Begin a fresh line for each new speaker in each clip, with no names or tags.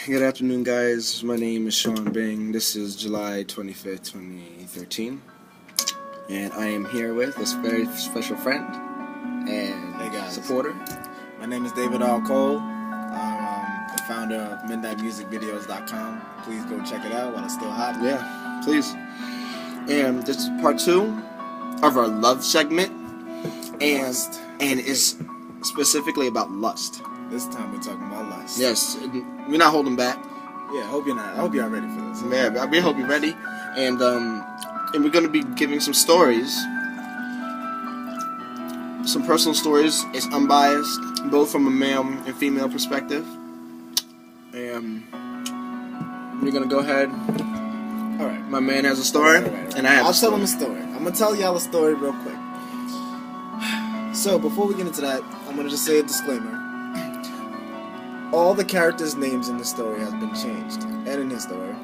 Good afternoon, guys. My name is Sean Bing. This is July 25th, 2013. And I am here with a very special friend and
Hey guys.
supporter.
My name is David R. Cole. I'm the founder of MidnightMusicVideos.com. Please go check it out while it's still hot.
Yeah, please. And this is part 2 of our love segment.
Lust.
And it's specifically about lust.
This time we're talking about lust.
Yes, we're not holding back.
Yeah, I hope you're ready for this.
Yeah, we hope you're ready. And we're going to be giving some stories. Some personal stories. It's unbiased, both from a male and female perspective. And we're going to go ahead.
All right.
My man has a story,
All right.
and I have
I'll
a story.
tell him a story. I'm going to tell y'all a story real quick. So, before we get into that, I'm going to just say a disclaimer. All the characters' names in the story have been changed, and in his story,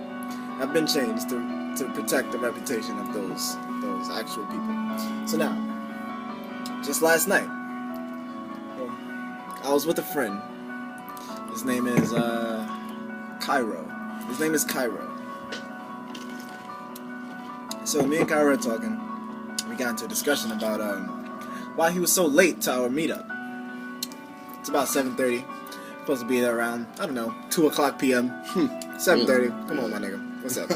have been changed to protect the reputation of those actual people. So now, just last night, I was with a friend. His name is Cairo. His name is Cairo. So me and Cairo are talking. We got into a discussion about why he was so late to our meetup. It's about 7:30. Supposed to be there around, I don't know, 2 o'clock p.m. 7:30. Come on, my nigga. What's up?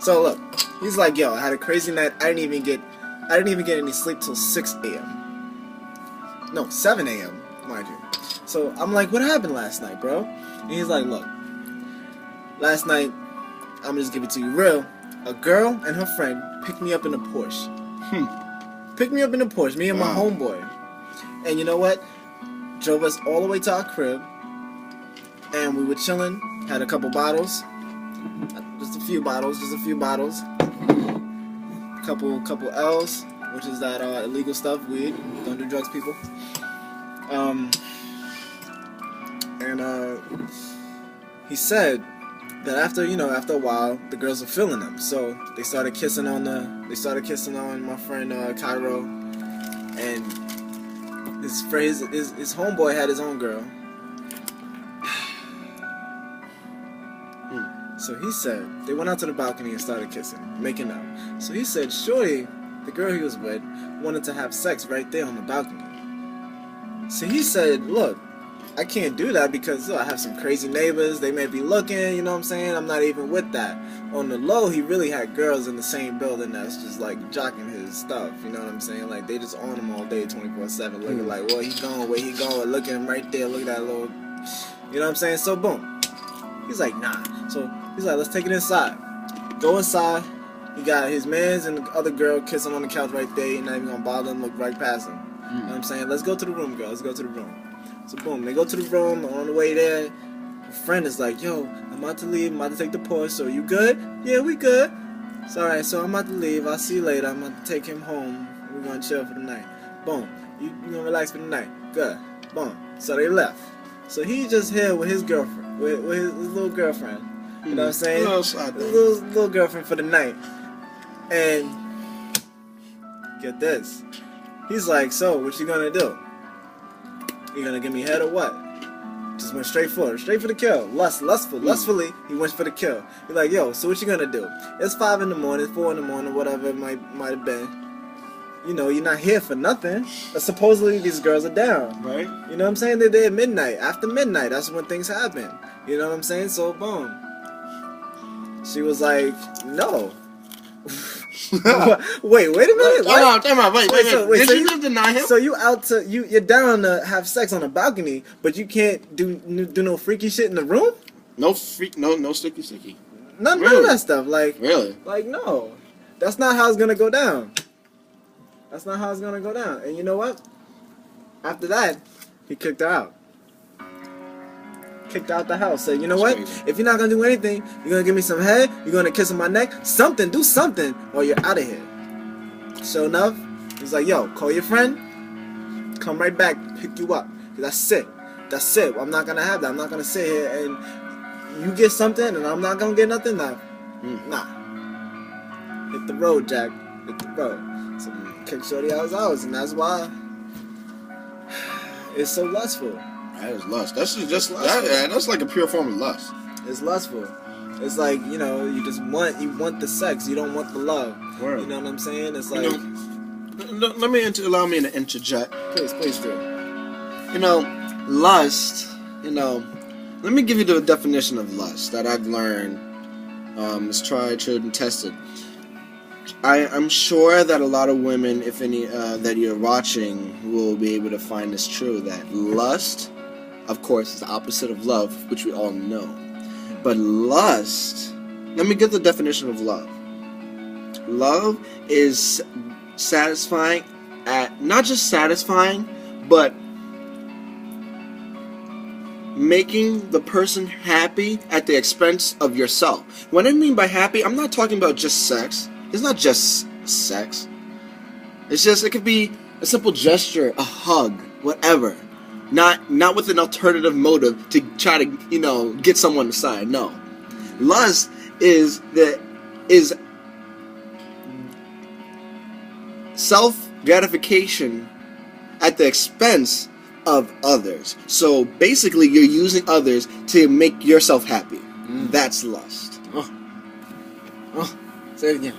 So look, he's like, yo, I had a crazy night. I didn't even get any sleep till 6 a.m. No, 7 a.m. mind you. So I'm like, what happened last night, bro? And he's like, look, last night, I'm gonna just give it to you real. A girl and her friend picked me up in a Porsche. Picked me up in a Porsche, me and my homeboy. And you know what? Drove us all the way to our crib. And we were chilling, had a couple bottles. Just a few bottles. Couple L's, which is that illegal stuff, weed. Don't do drugs, people. He said that after a while, the girls were feeling him. So they started kissing on my friend Cairo, and his homeboy had his own girl. So he said they went out to the balcony and started kissing, making out. So he said, shorty, the girl he was with, wanted to have sex right there on the balcony. So he said, look, I can't do that because I have some crazy neighbors. They may be looking, you know what I'm saying? I'm not even with that. On the low, he really had girls in the same building that's just like jocking his stuff, you know what I'm saying? Like they just on him all day 24/7, looking like, where he going, look at him right there, look at that little, you know what I'm saying? So boom. He's like, nah. So he's like, let's take it inside. Go inside. He got his mans and the other girl kissing on the couch right there. You're not even gonna bother him, look right past him. You know what I'm saying? Let's go to the room, girl. Let's go to the room. So boom, they go to the room. On the way there, her friend is like, yo, I'm about to leave. I'm about to take the Porsche. So you good? Yeah, we good. It's alright. So I'm about to leave. I'll see you later. I'm about to take him home. We're gonna chill for the night. Boom. You gonna relax for the night. Good. Boom. So they left. So he just here with his girlfriend, with his little girlfriend. You know what I'm saying? Little girlfriend for the night. And get this. He's like, so what you gonna do? You gonna give me head or what? Just went straight for the kill. Lustfully, he went for the kill. He's like, yo, so what you gonna do? It's 5 in the morning, 4 in the morning, whatever it might have been. You know, you're not here for nothing. Supposedly these girls are down.
Right?
You know what I'm saying? They're there at midnight. After midnight, that's when things happen. You know what I'm saying? So boom. She was like, no. wait a minute.
Time out. Wait. Did you just deny him?
So you're down to have sex on a balcony, but you can't do no freaky shit in the room?
No sticky.
None of that stuff. Like,
really?
Like, no. That's not how it's gonna go down. And you know what? After that, he kicked her out. Kicked her out the house. Said, you know what?
Crazy.
If you're not gonna do anything, you're gonna give me some head, you're gonna kiss on my neck, do something, or you're out of here. Sure enough, he's like, yo, call your friend, come right back, pick you up. That's it. I'm not gonna have that. I'm not gonna sit here and you get something and I'm not gonna get nothing. Nah. Hit the road, Jack. Hit the road. So kick shorty out his hours, and that's why it's so lustful.
That is lust. That's just that, that's like a pure form of lust.
It's lustful. It's like, you know, you want the sex, you don't want the love.
Word.
You know what I'm saying? It's like,
Allow me to interject.
please do.
You know, lust. You know, let me give you the definition of lust that I've learned. It's tried, true, and tested. I'm sure that a lot of women, if any, that you're watching, will be able to find this true. That lust, of course, is the opposite of love, which we all know. But lust, let me give the definition of love. Love is satisfying not just satisfying, but making the person happy at the expense of yourself. What I mean by happy, I'm not talking about just sex. It's not just sex. It could be a simple gesture, a hug, whatever. Not with an alternative motive to try to, you know, get someone to side. No. Lust is self-gratification at the expense of others. So basically, you're using others to make yourself happy. That's lust.
Say it again.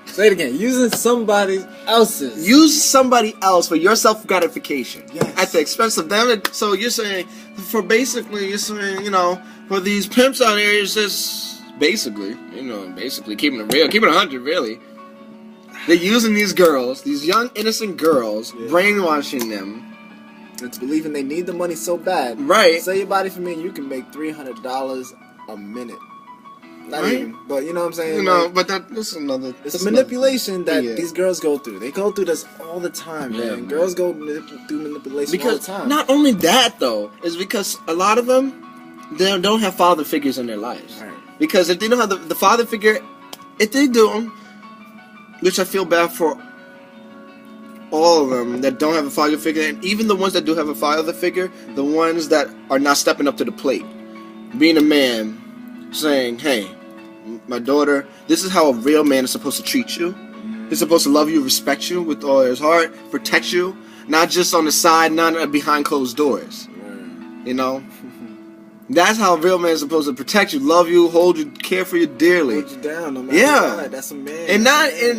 Say it again. Using somebody else's.
Use somebody else for your self-gratification.
Yes.
At the expense of them. So you're saying, you're saying, you know, for these pimps out here, it's just basically keeping it real, keeping it 100, really. They're using these girls, these young, innocent girls, brainwashing them.
It's believing they need the money so bad.
Right.
Sell your body for me and you can make $300 a minute. Not
Right.
even, but you know what I'm saying?
You know,
Like,
but that's another...
it's
that's
manipulation
another,
that these girls go through. They go through this all the time,
Yeah,
man.
man.
Girls go through manipulation all the
Because
time.
not only that, though, is because a lot of them, they don't have father figures in their lives.
Right.
Because if they don't have the father figure, if they do, which I feel bad for all of them that don't have a father figure, and even the ones that do have a father figure, the ones that are not stepping up to the plate. Being a man, saying, hey, my daughter, this is how a real man is supposed to treat you. He's supposed to love you, respect you with all his heart, protect you, not just on the side, not behind closed doors. You know? That's how a real man is supposed to protect you, love you, hold you, care for you dearly.
Hold you down, no matter
Yeah.
what. That's a man.
And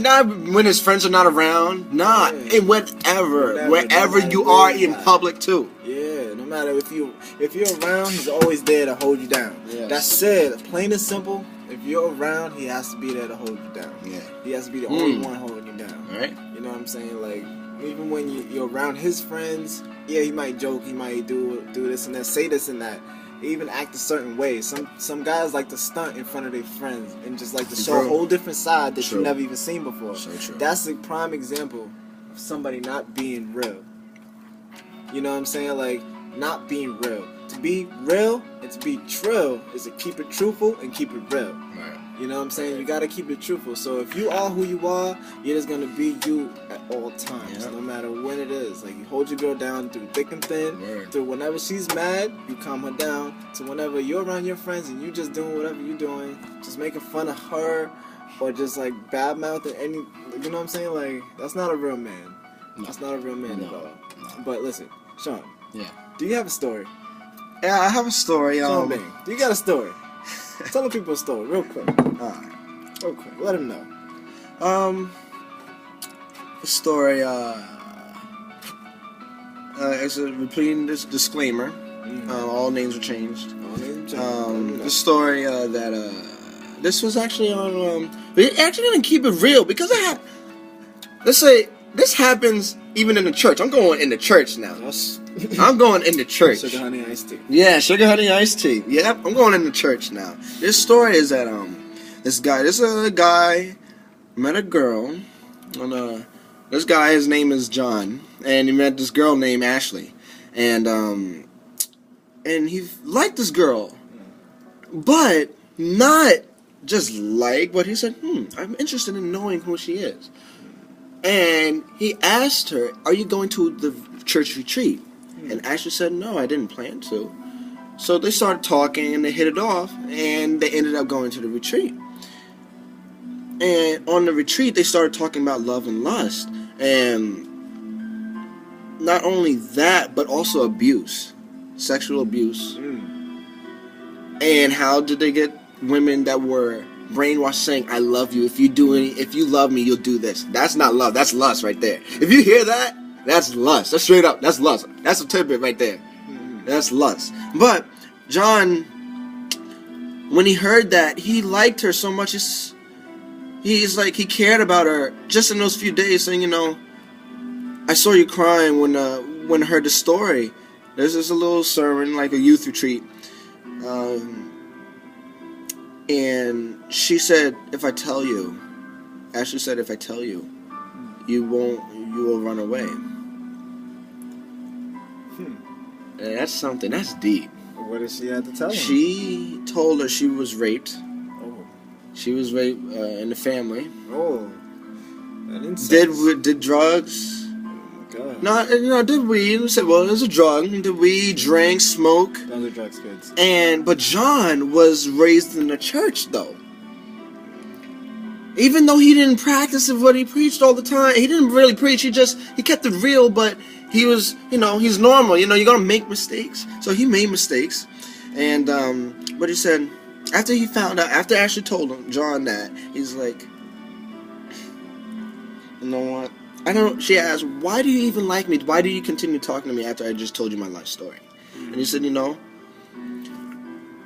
not when his friends are not around. Nah,
Yeah.
and wherever
Whatever,
you
no
are
matter
in
where.
public too.
Yeah, no matter if you're around, he's always there to hold you down.
Yes.
That's it. Plain and simple. If you're around, he has to be there to hold you down.
Yeah.
He has to be the only one holding you down.
All right.
You know what I'm saying? Like, even when you're around his friends, yeah, he might joke, he might do this and that, say this and that. Even act a certain way. Some guys like to stunt in front of their friends and just like to show a
True.
whole different side that
True.
you've never even seen before.
So true.
That's a prime example of somebody not being real. You know what I'm saying? Like, not being real. To be real and to be true is to keep it truthful and keep it real.
Right.
You know what I'm saying? You gotta keep it truthful. So if you are who you are, you're just gonna be you at all times,
Yeah.
no matter when it is. Like, you hold your girl down through thick and thin.
Word.
Through whenever she's mad, you calm her down. To whenever you're around your friends and you just doing whatever you're doing, just making fun of her, or just like bad mouthing any. You know what I'm saying? Like, that's not a real man.
No.
That's not a real man
No.
at all.
No.
But listen, Sean,
Yeah.
do you have a story?
Yeah, I have a story.
Sean Bing, do you got a story? Tell the people a story, real quick.
Alright.
Real quick. Let them know.
The story, is a repeating this disclaimer. All names are changed. The story that this was actually on. We actually didn't keep it real because I had. Let's say this happens even in the church. I'm going in the church now. I'm going in the church.
Sugar honey iced tea.
Yeah, sugar honey iced tea. Yep, I'm going in the church now. This story is that this guy met a girl. This guy, his name is John, and he met this girl named Ashley, and he liked this girl, but not just like, but he said, I'm interested in knowing who she is. And he asked her, are you going to the church retreat? And Ashley said, no, I didn't plan to. So they started talking and they hit it off, and they ended up going to the retreat. And on the retreat, they started talking about love and lust. And not only that, but also abuse. Sexual abuse. And how did they get women that were brainwashed saying, I love you, if you love me, you'll do this? That's not love, that's lust right there. If you hear that, that's lust. That's straight up, that's lust. That's a tidbit right there. That's lust. But John, when he heard that, he liked her so much. He's like, he cared about her just in those few days, saying, you know, I saw you crying when I heard the story. There's a little sermon, like a youth retreat. And she said, if I tell you, Ashley said, if I tell you, you will run away. And that's something, that's deep.
What did she have to tell him?
She told her she was raped.
Oh.
She was raped in the family.
Oh. Did
drugs.
Oh my God.
No, did weed. We said, well, it was a drug. Did weed, drank, smoke.
Those are drugs, kids.
But John was raised in the church, though. Even though he didn't practice what he preached all the time, he didn't really preach. He kept it real, but he was, he's normal. You're gonna make mistakes. So he made mistakes, and but he said after he found out, after Ashley told him, John, that, he's like, you know what? She asked, why do you even like me? Why do you continue talking to me after I just told you my life story? And he said,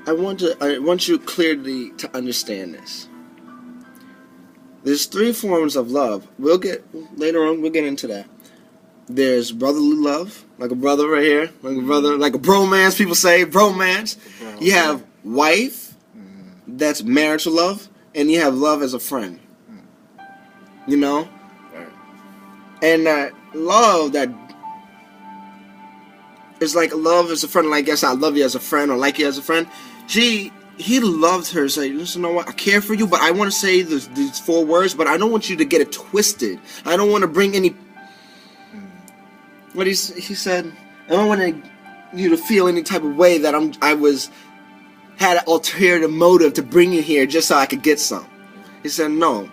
I want you clearly to understand this. There's 3 forms of love. Later on, we'll get into that. There's brotherly love, like a brother right here, like a bromance, people say, bromance. You have wife, that's marital love, and you have love as a friend. And that love that is like love as a friend, like, yes, I love you as a friend or like you as a friend. He loved her, say, listen, you know what, I care for you, but I want to say these 4 words, but I don't want you to get it twisted. I don't want to bring any, what he said, I don't want you to feel any type of way that had an ulterior motive to bring you here just so I could get some. He said, no,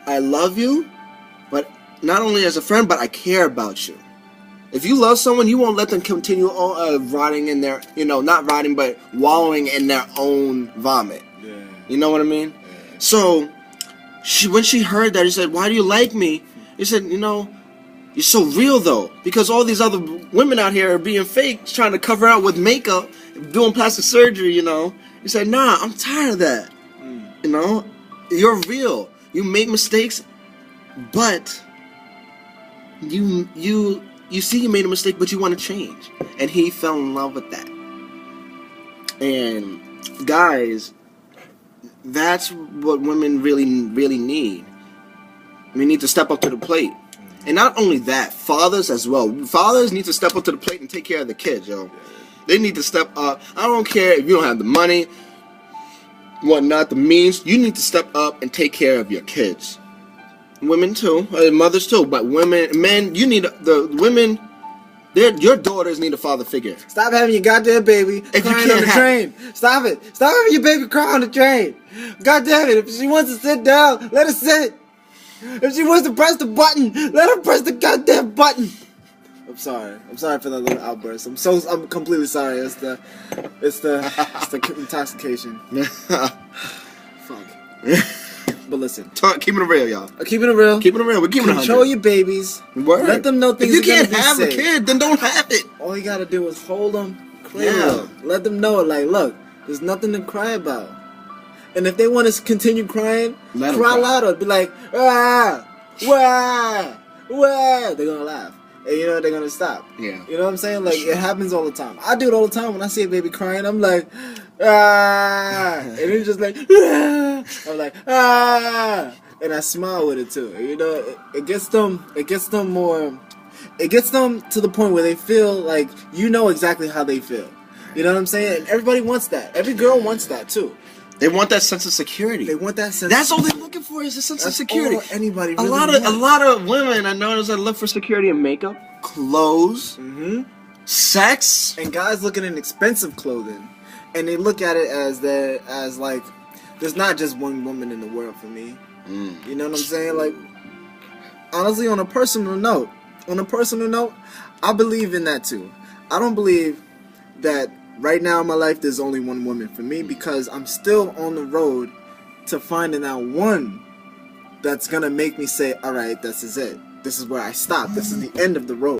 I love you, but not only as a friend, but I care about you. If you love someone, you won't let them continue rotting in their, not rotting, but wallowing in their own vomit.
Yeah.
You know what I mean?
Yeah.
So, when she heard that, he said, why do you like me? He said, you're so real, though. Because all these other women out here are being fake, trying to cover out with makeup, doing plastic surgery, He said, nah, I'm tired of that. You're real. You make mistakes, but you see you made a mistake, but you want to change. And he fell in love with that. And guys, that's what women really, really need. We need to step up to the plate. And not only that, fathers as well. Fathers need to step up to the plate and take care of the kids, yo. They need to step up. I don't care if you don't have the money, whatnot, the means. You need to step up and take care of your kids. Women too, mothers too, but men, you need your daughters need a father figure.
Stop having your goddamn baby crying on the train. Stop it. Stop having your baby cry on the train. God damn it. If she wants to sit down, let her sit. If she wants to press the button, let her press the goddamn button. I'm sorry for that little outburst. I'm completely sorry. It's the intoxication. Fuck. But listen,
keeping it real, y'all.
Keeping it real.
Keeping it real. We're keeping it 100.
Control your babies.
Word.
Let them know things.
If you
are
can't
gonna be
have
safe.
a kid, then don't have it.
All you gotta do is hold them, cradle them. Let them know, like, look, there's nothing to cry about. And if they want to continue crying, cry louder. Be like, ah, wah, wah. They're gonna laugh. And they're gonna stop.
Yeah.
You know what I'm saying? Like, it happens all the time. I do it all the time. When I see a baby crying, I'm like, ah. And it's just like, ah. I'm like, ah. And I smile with it too. It gets them to the point where they feel like exactly how they feel. You know what I'm saying? And everybody wants that. Every girl wants that too.
They want that sense of security. That's all they're looking for, is a sense of security.
All anybody really
a lot of women I notice that look for security in makeup, clothes, sex,
and guys looking in expensive clothing, and they look at it as like there's not just one woman in the world for me. You know what I'm saying? Like, honestly, on a personal note, I believe in that too. I don't believe that right now in my life, there's only one woman for me because I'm still on the road to finding out one that's gonna make me say, alright, this is it. This is where I stop. This is the end of the road.